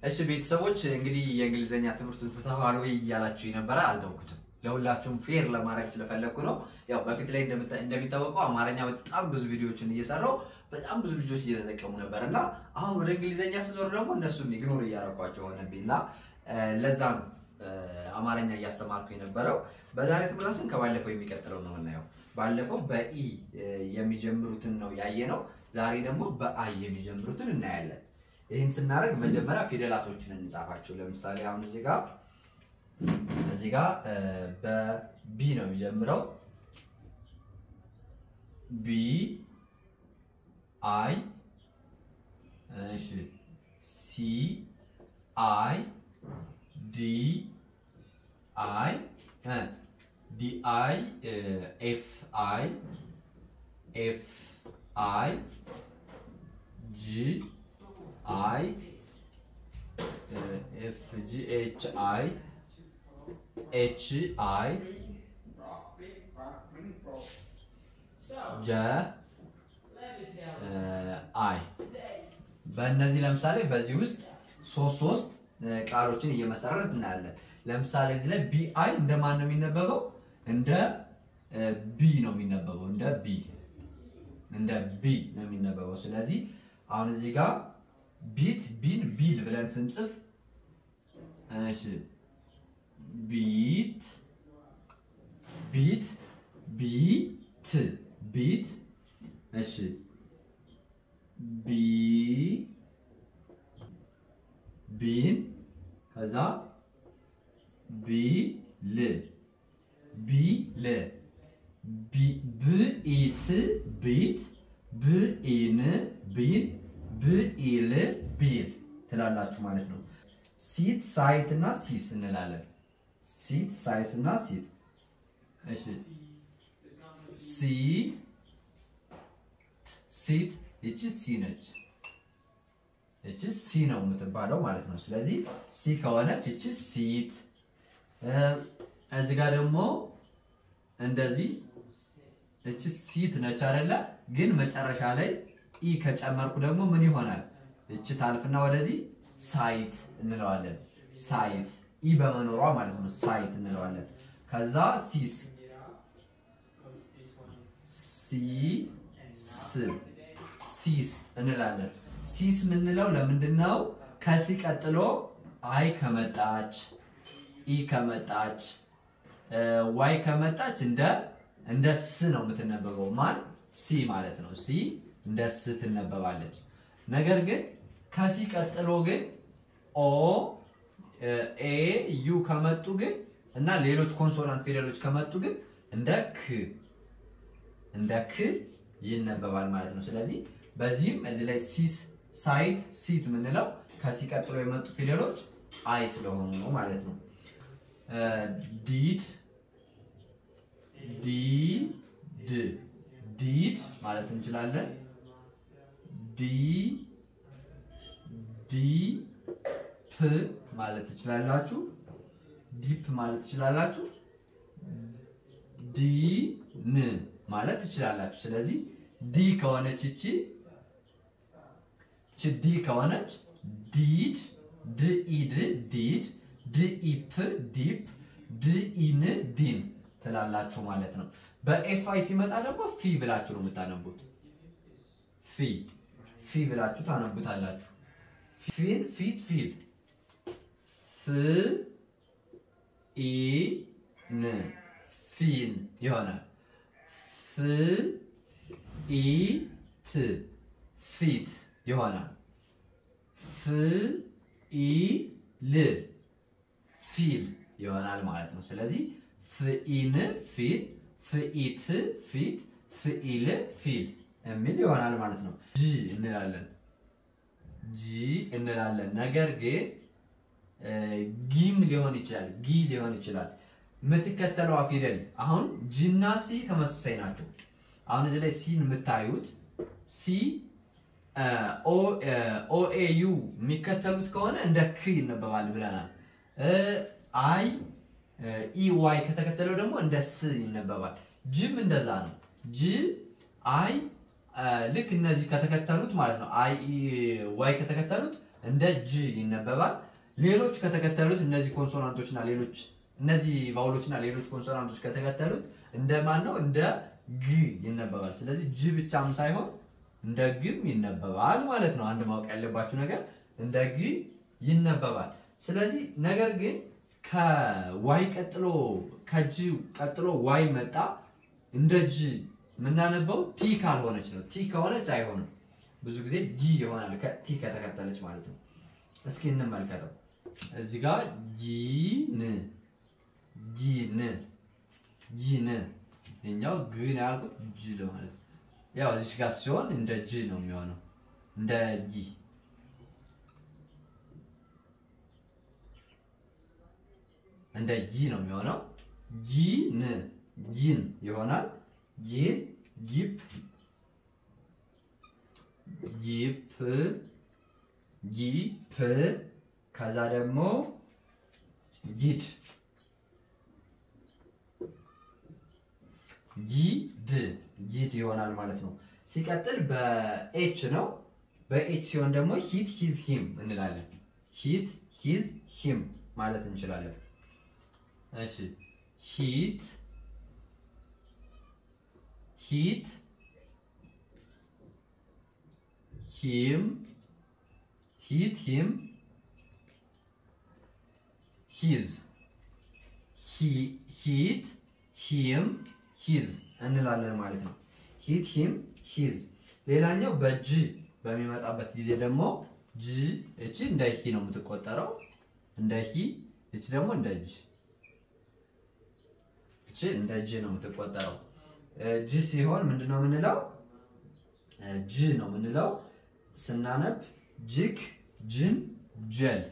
እሺ ቤተሰቦች እንግዲህ የእንግሊዝኛ ትምህርቱን ተተዋሉ ይያላችሁ የነበረ አልተውኩትም ለሁላችሁም ፌር ለማድረግ ስለፈለኩ ነው ያው በፊት ላይ እንደሚታወቀው አማርኛ በጣም ብዙ ቪዲዮዎችን እየሰራው በጣም ብዙ ልጆች እየተጠቀሙ ነበርና አሁን ወደ እንግሊዝኛ ስዞር ደግሞ እነሱን ኢግኖር እያረኳቸው ሆነብኝና ለዛ አማርኛ እያስተማርኩ የነበረው በዛሬ ትምህርታችን ከባለፈው የሚቀጥለው ነው እናየው ባለፈው በኢ የሚጀምሩትን ነው ያየነው ዛሬ ደግሞ በአይ የሚጀምሩትን እናያለን ይሄን ስናደርግ መጀመሪያ ፊደላቶችን እንጻፋቸው ለምሳሌ አሁን እዚህ ጋር በቢ ነው የሚጀምረው ቢ አይ እሺ ሲ አይ ዲ አይ ዲ አይ ኤፍ አይ ኤፍ አይ ጂ I F G H I H I J I በእነዚህ ለምሳሌ በዚህ ውስጥ ሶስት ቃሎችን እየመሰረትን እናያለን ለምሳሌ እዚህ ላይ ቢ አይ እንደማን ነው የሚነበበው እንደ ቢ ነው የሚነበበው እንደ ቢ ነው የሚነበበው ስለዚህ አሁን እዚህ ጋር ቢት ቢን ቢል ብለን ስንጽፍ እሺ ቢት እሺ ቢን ከዛ ቢል ብኢት ቢት ብኢን ቢን ብኢል ቢል ትላላችሁ ማለት ነው ሲት ሳይት እና ሲስ እንላለን ሲት ሳይስ እና ሲት እሺ ሲት እቺ ሲ ነች እቺ ሲ ነው የምትባለው ማለት ነው ስለዚህ ሲ ከሆነች እቺ ሲት እዚህ ጋር ደግሞ እንደዚህ እቺ ሲት ነች አይደለ ግን መጨረሻ ላይ ኢ ከጨመርኩ ደግሞ ምን ይሆናል እቺ ታልፍና ወደዚህ ሳይት እንለዋለን ሳይት ኢ በመኖሯ ማለት ነው ሳይት እንለዋለን ከዛ ሲስ እንላለን ሲስ ምንለው ለምንድነው ከሲ ቀጥሎ አይ ከመጣች ኢ ከመጣች ዋይ ከመጣች እንደ ስ ነው የምትነበበው ማን ሲ ማለት ነው ሲ እንደ ስ ትነበባለች ነገር ግን ከሲ ቀጥሎ ግን ኦ ኤ ዩ ከመጡ ግን እና ሌሎች ኮንሶናንት ፊደሎች ከመጡ ግን እንደ ክ ይነበባል ማለት ነው ስለዚህ በዚህም እዚህ ላይ ሲስ ሳይት ሲት ምንለው ከሲ ቀጥሎ የመጡ ፊደሎች አይ ስለሆኑ ነው ማለት ነው ዲድ ማለት እንችላለን ዲፕ ማለት ትችላላችሁ ዲፕ ማለት ትችላላችሁ ዲን ማለት ትችላላችሁ ስለዚህ ዲ ከሆነች እቺ ዲ ከሆነች ዲድ ዲድ ዲፕ ዲፕ ዲን ዲን ትላላችሁ ማለት ነው በኤፍ አይ ሲመጣ ደግሞ ፊ ብላችሁ ነው የምታነቡት ፊ ብላችሁ ታነቡታላችሁ ፊን ፊት ፊል ን ፊን ይሆናል ፊት ይሆናል ፊል ይሆናል ማለት ነው ስለዚህ ፍኢን ፊል ፍኢት ፊት ፍኢል ፊል የሚል ይሆናል ማለት ነው ጂ እንላለን ነገር ግን ጊም ሊሆን ይችላል የምትከተለው ፊደል አሁን ጂና ሲ ተመሳሳይ ናቸው አሁን እዚህ ላይ ሲን የምታዩት ሲ ኦ ኤ ዩ የሚከተሉት ከሆነ እንደ ክ ይነበባል ብለናል አይ ኢ ዋይ ከተከተለው ደግሞ እንደ ስ ይነበባል ጂም እንደዛ ነው ጂ አይ ልክ እነዚህ ከተከተሉት ማለት ነው አይ ዋይ ከተከተሉት እንደ ጂ ይነበባል ሌሎች ከተከተሉት እነዚህ ኮንሶናንቶችና ሌሎች እነዚህ ቫውሎችና ሌሎች ኮንሶናንቶች ከተከተሉት እንደማን ነው እንደ ግ ይነበባል ስለዚህ ጂ ብቻም ሳይሆን እንደ ግም ይነበባል ማለት ነው አንድ ማወቅ ያለባችሁ ነገር እንደ ግ ይነበባል ስለዚህ ነገር ግን ከዋይ ቀጥሎ ከጂ ቀጥሎ ዋይ መጣ እንደ ጂ ምናነበው ቲ ካልሆነች ነው ቲ ከሆነች አይሆንም ብዙ ጊዜ ጂ ይሆናል ከቲ ከተከተለች ማለት ነው እስኪ እንመልከተው እዚህ ጋር ጂን እኛው ግን ያልኩት ጂ ለማለት ያው እዚህ ጋር ሲሆን እንደ ጂ ነው የሚሆነው እንደ ጂ እንደ ጂ ነው የሚሆነው ጂን ይሆናል ጊፕ ከዛ ደግሞ ጊድ ይሆናል ማለት ነው ሲቀጥል በኤች ነው በኤች ሲሆን ደግሞ ሂት ሂዝ ሂም እንላለን ሂት ሂዝ ሂም ማለት እንችላለን እሺ ሂት ሂም ሂዝ ሂት ሂም ሂዝ እንላለን ማለት ነው ሂት ሂም ሂዝ ሌላኛው በጂ በሚመጣበት ጊዜ ደግሞ ጂ እቺ እንደ ሂ ነው የምትቆጠረው እንደ ሂ እቺ ደግሞ እንደ ጂ እቺ እንደ ጂ ነው የምትቆጠረው ጂ ሲሆን ምንድነው የምንለው ጂ ነው የምንለው ስናነብ ጂክ ጅን ጀል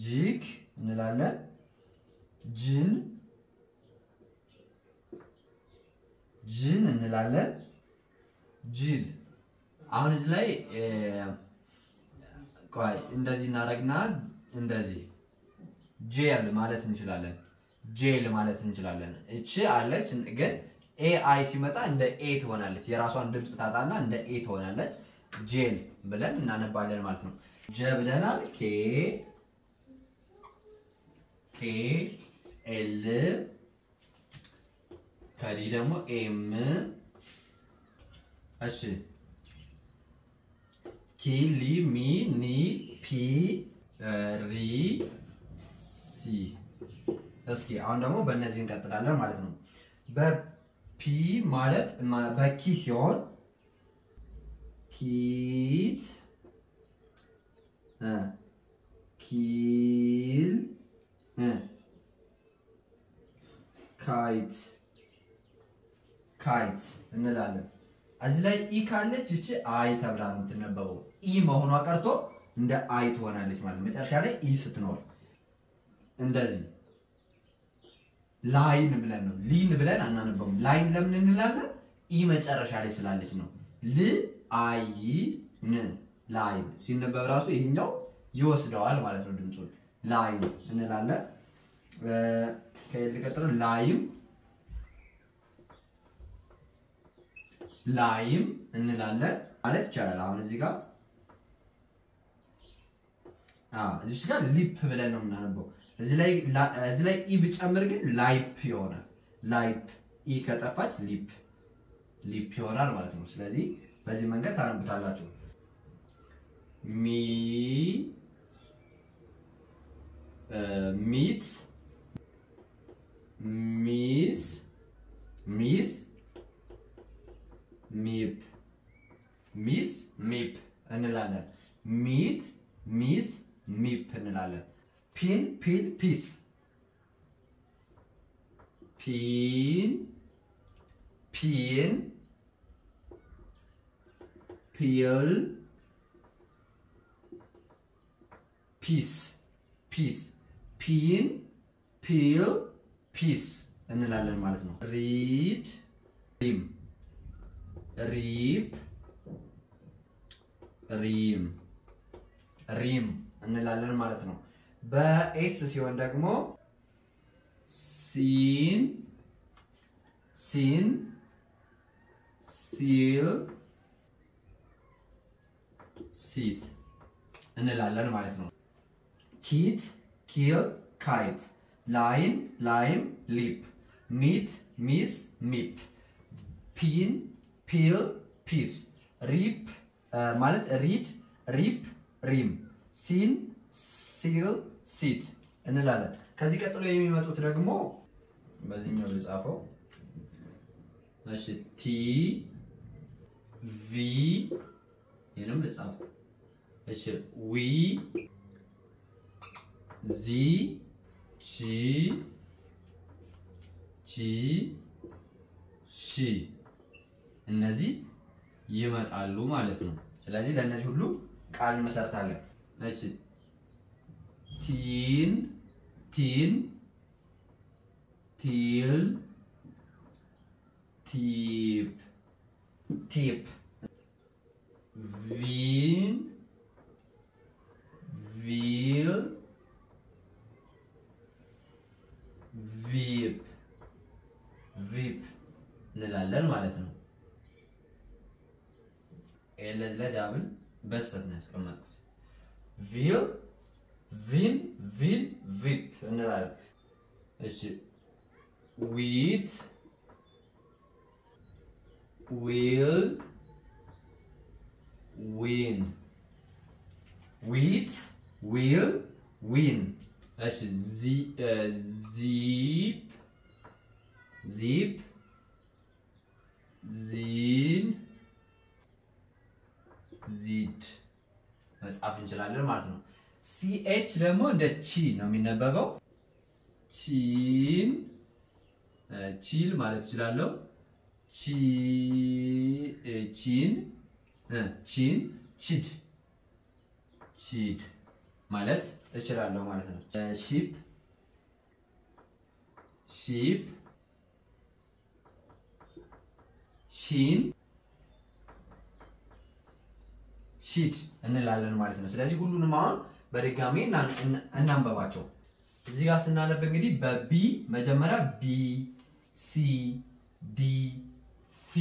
ጂክ እንላለን ጅን እንላለን ጂል አሁን እዚህ ላይ ቆይ እንደዚህ እናደርግና እንደዚህ ጄል ማለት እንችላለን እቺ አለች ግን ኤአይ ሲመጣ እንደ ኤ ትሆናለች የራሷን ድምጽ ታጣና እንደ ኤ ትሆናለች ጄል ብለን እናነባለን ማለት ነው ጀ ብለናል ኬ ኤል ከዲ ደግሞ ኤም እሺ ኪ ሊ ሚ ኒ ፒ ሪ ሲ እስኪ አሁን ደግሞ በእነዚህ እንቀጥላለን ማለት ነው በፒ ማለት በኪ ሲሆን ኪት ኪል ካይት እንላለን እዚህ ላይ ኢ ካለች እቺ አይ ተብላ የምትነበበው ኢ መሆኗ ቀርቶ እንደ አይ ትሆናለች ማለት መጨረሻ ላይ ኢ ስትኖር እንደዚህ ላይን ብለን ነው ሊን ብለን አናነበውም ላይን ለምን እንላለን ኢ መጨረሻ ላይ ስላለች ነው ል አይ ን ላይን ሲነበብ ራሱ ይሄኛው ይወስደዋል ማለት ነው ድምጹን ላይን እንላለን ከኤል ቀጥሎ ላይም እንላለን ማለት ይቻላል አሁን እዚህ ጋር እዚህ ጋር ሊፕ ብለን ነው የምናነበው እዚህ ላይ ኢ ብጨምር ግን ላይፕ ይሆናል ላይፕ ኢ ከጠፋች ሊፕ ይሆናል ማለት ነው ስለዚህ በዚህ መንገድ ታነቡታላችሁ ሚት ሚስ ሚፕ እንላለን ሚስ ሚፕ እንላለን ፒን ፒል ፒስ ፒል ፒስ ፒን ፒል ፒስ እንላለን ማለት ነው ሪድ ሪም እንላለን ማለት ነው በኤስ ሲሆን ደግሞ ሲል sit እንላለን ማለት ነው kit kill kite line lime lip meet miss mip pin peel piece rip ማለት read rip rim sin seal sit እንላለን ከዚህ ቀጥሎ የሚመጡት ደግሞ በዚህኛው ልጻፈው እሺ ቲ ቪ ይሄንም ልጻፈው እሺ ዊ ዚ ቺ ቺ ሺ እነዚህ ይመጣሉ ማለት ነው ስለዚህ ለእነዚህ ሁሉ ቃል መሰረታለን እሺ ቲን ቲን ቲል ቲፕ ቲፕ ቪን ቪል ቪፕ ቪፕ እንላለን ማለት ነው ኤለዝ ላይ ዳብል በስተት ነው ያስቀመጥኩት ቪል ቪን ቪል ቪፕ እንላለን እሺ ዊት will win wheat will win እሺ zip zip zin zit መጻፍ እንችላለን ማለት ነው ch ደግሞ እንደ ቺ ነው የሚነበበው ቺን ቺል ማለት ይችላልው ቺን ቺን ቺድ ቺድ ማለት እችላለሁ ማለት ነው ሺፕ ሺፕ ሺን ሺድ እንላለን ማለት ነው ስለዚህ ሁሉንም አሁን በድጋሚ እናንበባቸው እዚህ ጋር ስናነብ እንግዲህ በቢ መጀመሪያ ቢ ሲ ዲ ፊ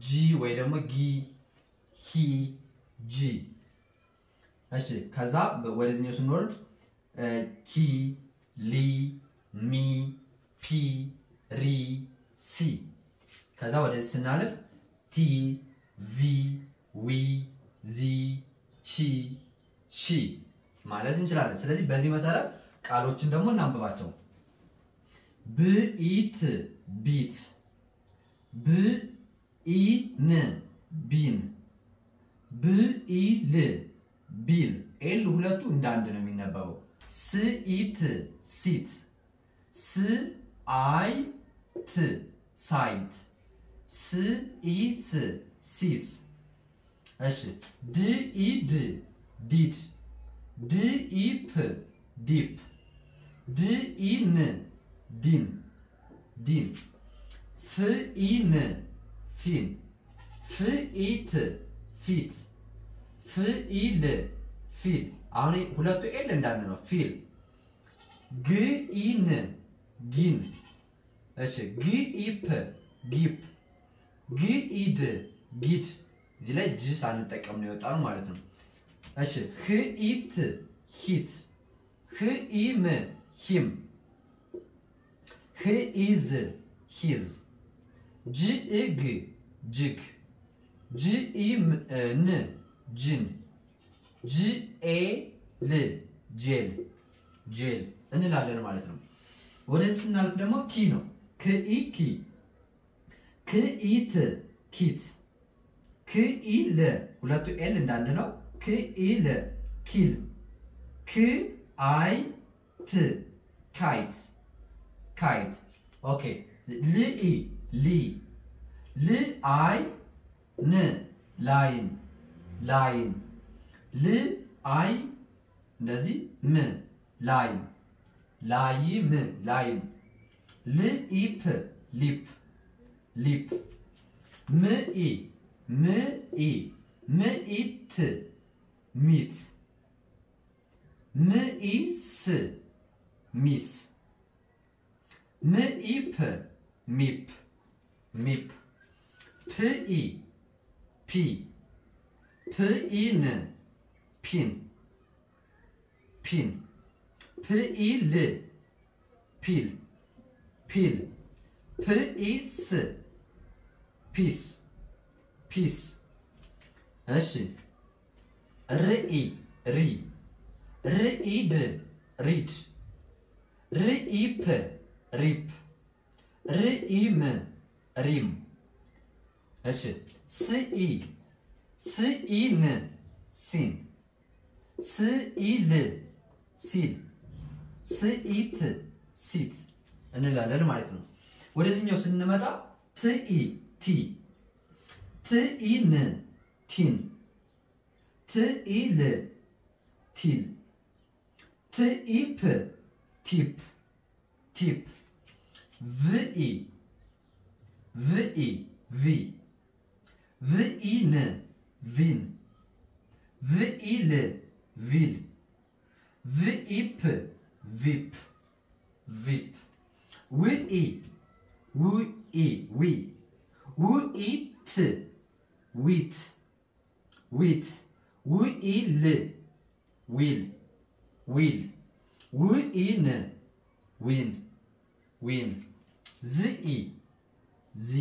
ጂ ወይ ደግሞ ጊ ሂ ጂ እሺ ከዛ ወደዚህኛው ስንወርድ ኪ ሊ ሚ ፒ ሪ ሲ ከዛ ወደዚህ ስናልፍ ቲ ቪ ዊ ዚ ቺ ሺ ማለት እንችላለን ስለዚህ በዚህ መሰረት ቃሎችን ደግሞ እናንብባቸው ብኢት ቢት ብኢን ቢን ብኢል ቢል ኤል ሁለቱ እንዳንድ ነው የሚነበበው ስኢት ሲት ስአይት ሳይት ስኢስ ሲስ እሺ ድኢድ ዲድ ድኢፕ ዲፕ ድኢን ዲን ዲን ፍኢን ፊን ፍኢት ፊት ፍኢል ፊል አሁን ሁለቱ ኤል እንዳለ ነው ፊል ግኢን ጊን እሺ ግኢፕ ጊፕ ግኢድ ጊድ እዚህ ላይ ጂ ሳንጠቀም ነው የወጣው ማለት ነው እሺ ህኢት ሂት ህኢም ሂም ህኢዝ ሂዝ ጂግ ጂግ ጂኢም ን ጂን ጂኤል ጄል ጄል እንላለን ማለት ነው ወደዚህ ስናልፍ ደግሞ ኪ ነው ክኢ ኪ ክኢት ኪት ክኢል ሁለቱ ኤል እንዳንድ ነው ክኢል ኪል ክአይት ካይት ካይት ኦኬ ልኢ ሊ ልአይ ን ላይን ላይን ልአይ እንደዚህ ም ላይን ላይም ላይም ልኢፕ ሊፕ ሊፕ ምኢ ምኢ ምኢት ሚት ምኢስ ሚስ ምኢፕ ሚፕ ሚፕ ፕኢ ፒ ፕኢን ፒን ፒን ፕኢል ፒል ፒል ፕኢስ ፒስ ፒስ እሺ ርኢ ሪ ርኢድ ሪድ ርኢፕ ሪፕ ርኢም ሪም እሺ ስኢ ስኢን ሲን ስኢል ሲል ስኢት ሲት እንላለን ማለት ነው። ወደዚህኛው ስንመጣ ትኢ ቲ ትኢን ቲን ትኢል ቲል ትኢፕ ቲፕ ቲፕ ቪኢ ቪኢ ቪ ቪኢን ቪን ቪኢል ቪል ቪኢፕ ቪፕ ቪፕ ውኢ ውኢ ዊ ውኢት ዊት ዊት ውኢል ዊል ዊል ውኢን ዊን ዊን ዝኢ ዚ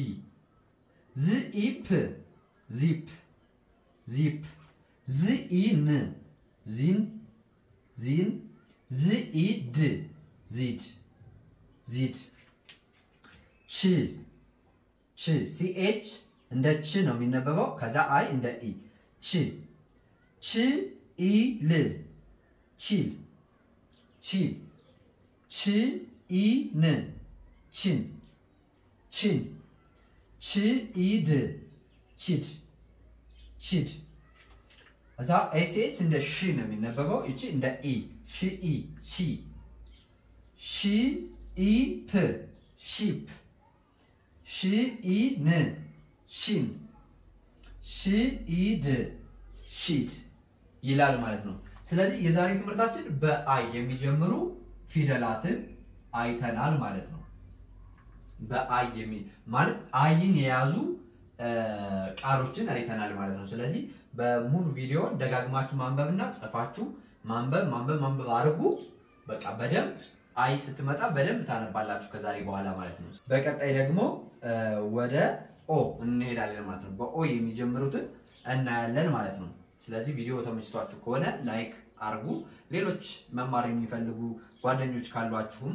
ዝኢፕ ዚፕ ዚፕ ዝኢን ዚን ዚን ዝኢድ ዚድ ዚድ ች ች ሲኤች እንደ ች ነው የሚነበበው። ከዛ አይ እንደ ኢ ች ች ኢል ቺል ቺል ች ኢን ቺን ቺን ች ኢድ ቺድ ቺድ እዛ ኤስኤች እንደ ሺ ነው የሚነበበው። እቺ እንደ ኢ ሺ ኢ ሺ ሺ ኢፕ ሺፕ ሺ ኢን ሺን ሺ ኢድ ሺድ ይላል ማለት ነው። ስለዚህ የዛሬ ትምህርታችን በአይ የሚጀምሩ ፊደላትን አይተናል ማለት ነው። በአይ ማለት አይን የያዙ ቃሎችን አይተናል ማለት ነው። ስለዚህ በሙሉ ቪዲዮ ደጋግማችሁ ማንበብና ጽፋችሁ ማንበብ አድርጉ። በቃ በደንብ አይ ስትመጣ በደንብ ታነባላችሁ ከዛሬ በኋላ ማለት ነው። በቀጣይ ደግሞ ወደ ኦ እንሄዳለን ማለት ነው። በኦ የሚጀምሩትን እናያለን ማለት ነው። ስለዚህ ቪዲዮ ተመችቷችሁ ከሆነ ላይክ አርጉ። ሌሎች መማር የሚፈልጉ ጓደኞች ካሏችሁም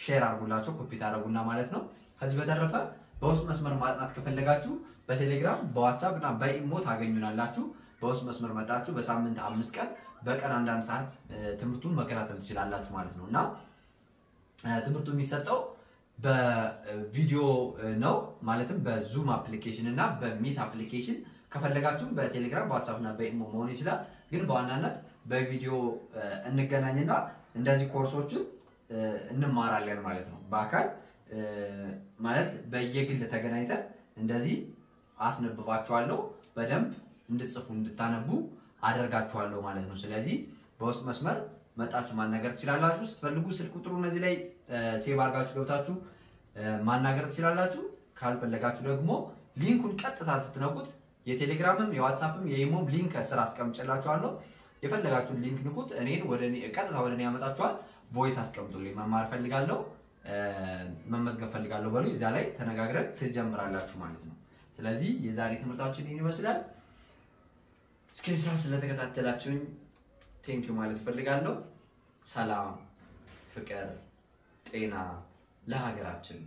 ሼር አርጉላቸው፣ ኮፒ ታረጉና ማለት ነው። ከዚህ በተረፈ በውስጥ መስመር ማጥናት ከፈለጋችሁ በቴሌግራም በዋትስአፕ እና በኢሞ ታገኙናላችሁ። በውስጥ መስመር መጣችሁ በሳምንት 5 ቀን በቀን አንዳንድ ሰዓት ትምህርቱን መከታተል ትችላላችሁ ማለት ነው። እና ትምህርቱ የሚሰጠው በቪዲዮ ነው ማለትም በዙም አፕሊኬሽን እና በሚት አፕሊኬሽን ከፈለጋችሁ በቴሌግራም በዋትስአፕ እና በኢሞ መሆን ይችላል። ግን በዋናነት በቪዲዮ እንገናኝና እንደዚህ ኮርሶችን እንማራለን ማለት ነው። በአካል ማለት በየግል ተገናኝተን እንደዚህ አስነብባችኋለሁ፣ በደንብ እንድትጽፉ እንድታነቡ አደርጋችኋለሁ ማለት ነው። ስለዚህ በውስጥ መስመር መጣችሁ ማናገር ትችላላችሁ። ስትፈልጉ ስልክ ቁጥሩ እነዚህ ላይ ሴቭ አድርጋችሁ ገብታችሁ ማናገር ትችላላችሁ። ካልፈለጋችሁ ደግሞ ሊንኩን ቀጥታ ስትነኩት የቴሌግራምም የዋትስአፕም የኢሞም ሊንክ ከስር አስቀምጬላችኋለሁ። የፈለጋችሁን ሊንክ ንኩት፣ ቀጥታ ወደ እኔ ያመጣችኋል። ቮይስ አስቀምጡልኝ፣ መማር ፈልጋለሁ፣ መመዝገብ ፈልጋለሁ በሉ። እዛ ላይ ተነጋግረን ትጀምራላችሁ ማለት ነው። ስለዚህ የዛሬ ትምህርታችን ይህን ይመስላል። እስከዚህ ሰዓት ስለተከታተላችሁኝ ቴንኪው ማለት ፈልጋለሁ። ሰላም፣ ፍቅር፣ ጤና ለሀገራችን።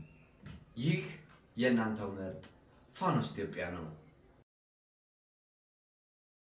ይህ የእናንተው ምርጥ ፋኖስ ኢትዮጵያ ነው።